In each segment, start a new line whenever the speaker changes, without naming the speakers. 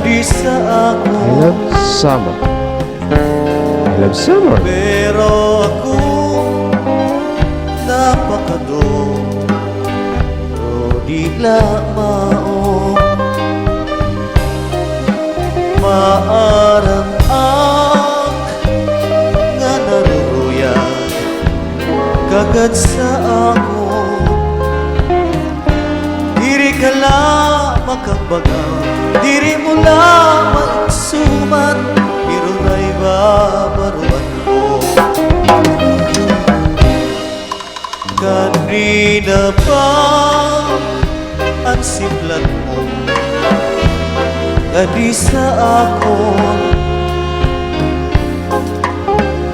di sa ako.
I love summer. I love summer.
Pero ako napakado, pero di lamao. Maarang ang nga naruruyan kagad sa ako. Diri ka lang makabagaw, diri mo lang magsumat, pero naibabaruan ko. Kanina pa ang siplat mo, kadi sa ako.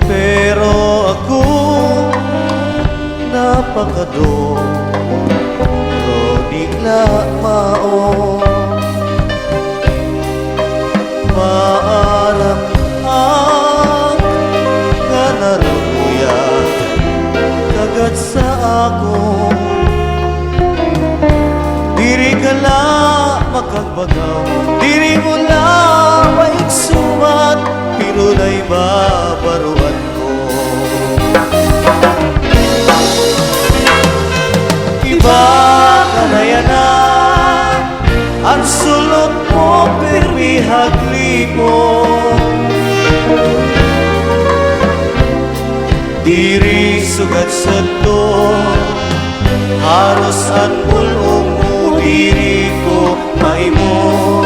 Pero ako napakado, pero di lamao. Maarang ang nga naruruyan kagad sa ako. Diri ka lang makagbagaw, diri mo lang maigsumat, pero naibabaruan ko. Iba ka na yan na, ang sulot mo pirmi hagli mo. Diri sugat sa to, haros ang bulong mo, diri ko maimon.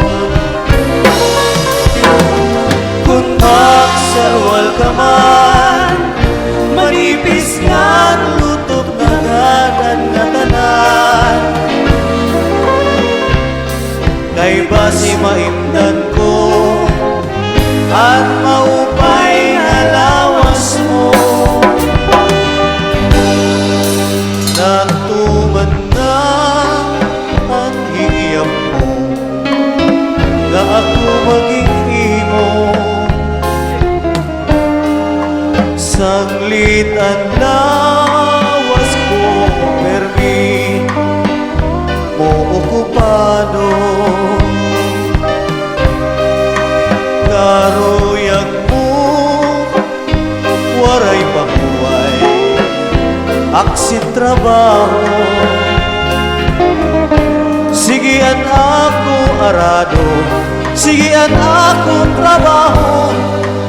Kung magsawal ka man, manipis nga lutob na ganan nga tanan. Kay basi maimdan ko at maupay na lawas mo. Natuman na ang hiyap mo, na ako maging imo. Saglit ang lawas ko, permi mo okupado. Karuyag mo, waray pakuway, aksit trabaho. Sigian ako arado, sigian ako trabaho,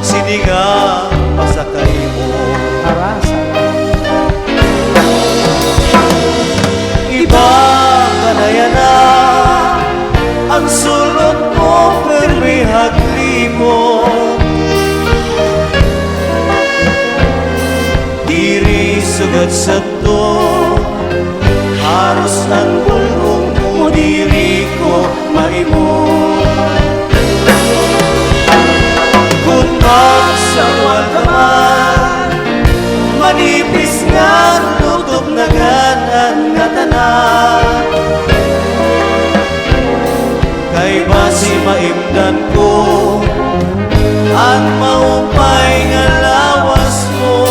sinigang pasakay mo. Iba ka na yan na, ang sulot mo permi hagli mo. Diri sugat sa to, haros ang bulong mo, diri ko maimon. Kung magsawal ka man, manipis nga lutob na ganan nga tanan. Kay basi maimdan ko ang maupay nga lawas mo.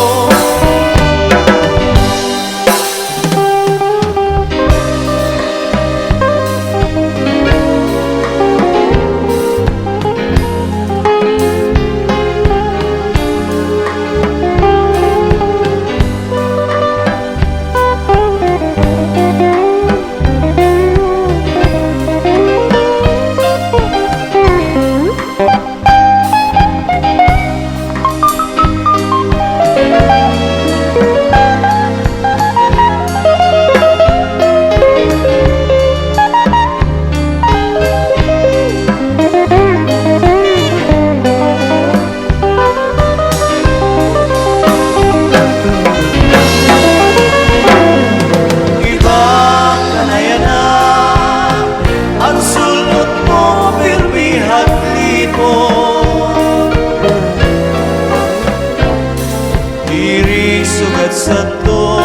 Sa to,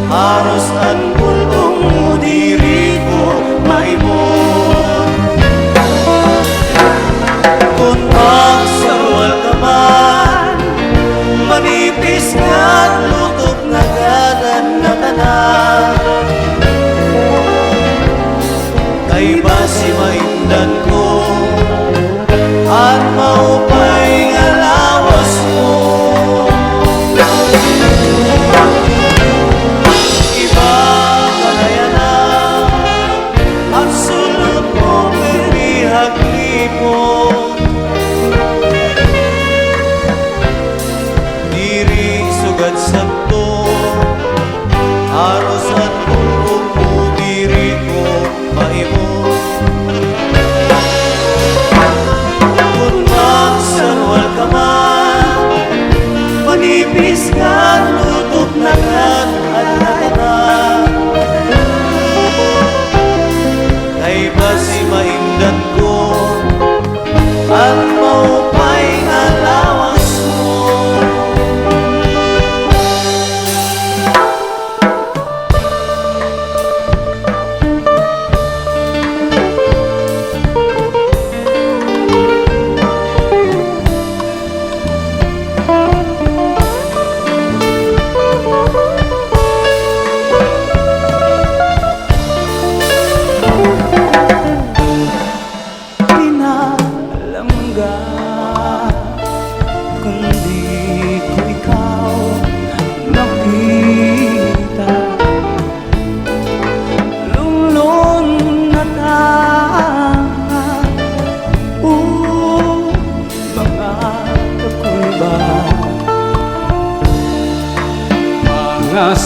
haros ang bulong mo, diri ko maimon. Kung magsawal ka man, manipis nga lutob na ganan na tanan. Kay basi maindan ko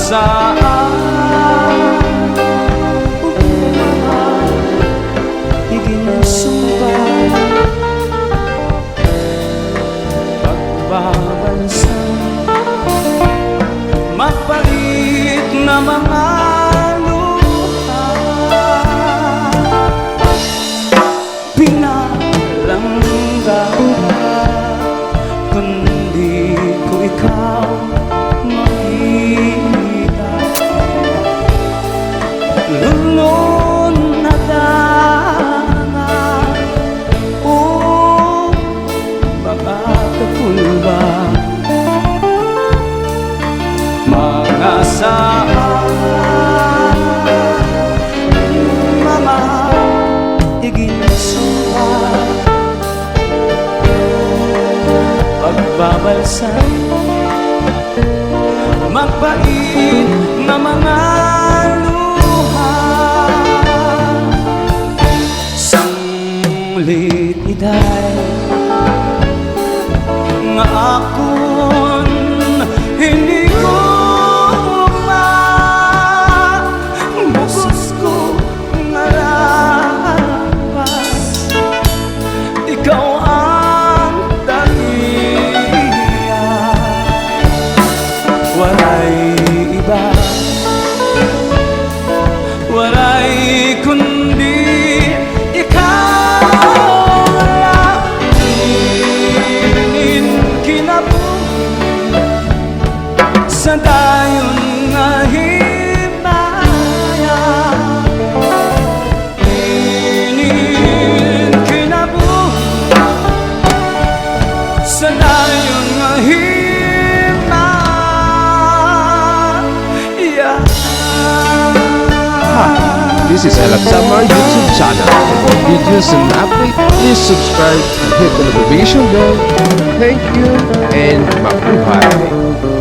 saan iginsumba pagbabansan mapait na mga luha pinalangga kundi ko ikaw makita lulun na dana o baka kapulba mga saan mga iginsuwa pagbabalsan magpait na mga luha sanglit iday nga akon hindi ko mabus ko nga lapas ikaw ang daliya walay iba walay kundi ikaw lang kinabuhi sa dayon nga himaya kinabuhi sa dayon nga himaya.
This is Elab Samar YouTube channel. For more videos and updates, please subscribe and hit the notification bell. Thank you and mabuhay!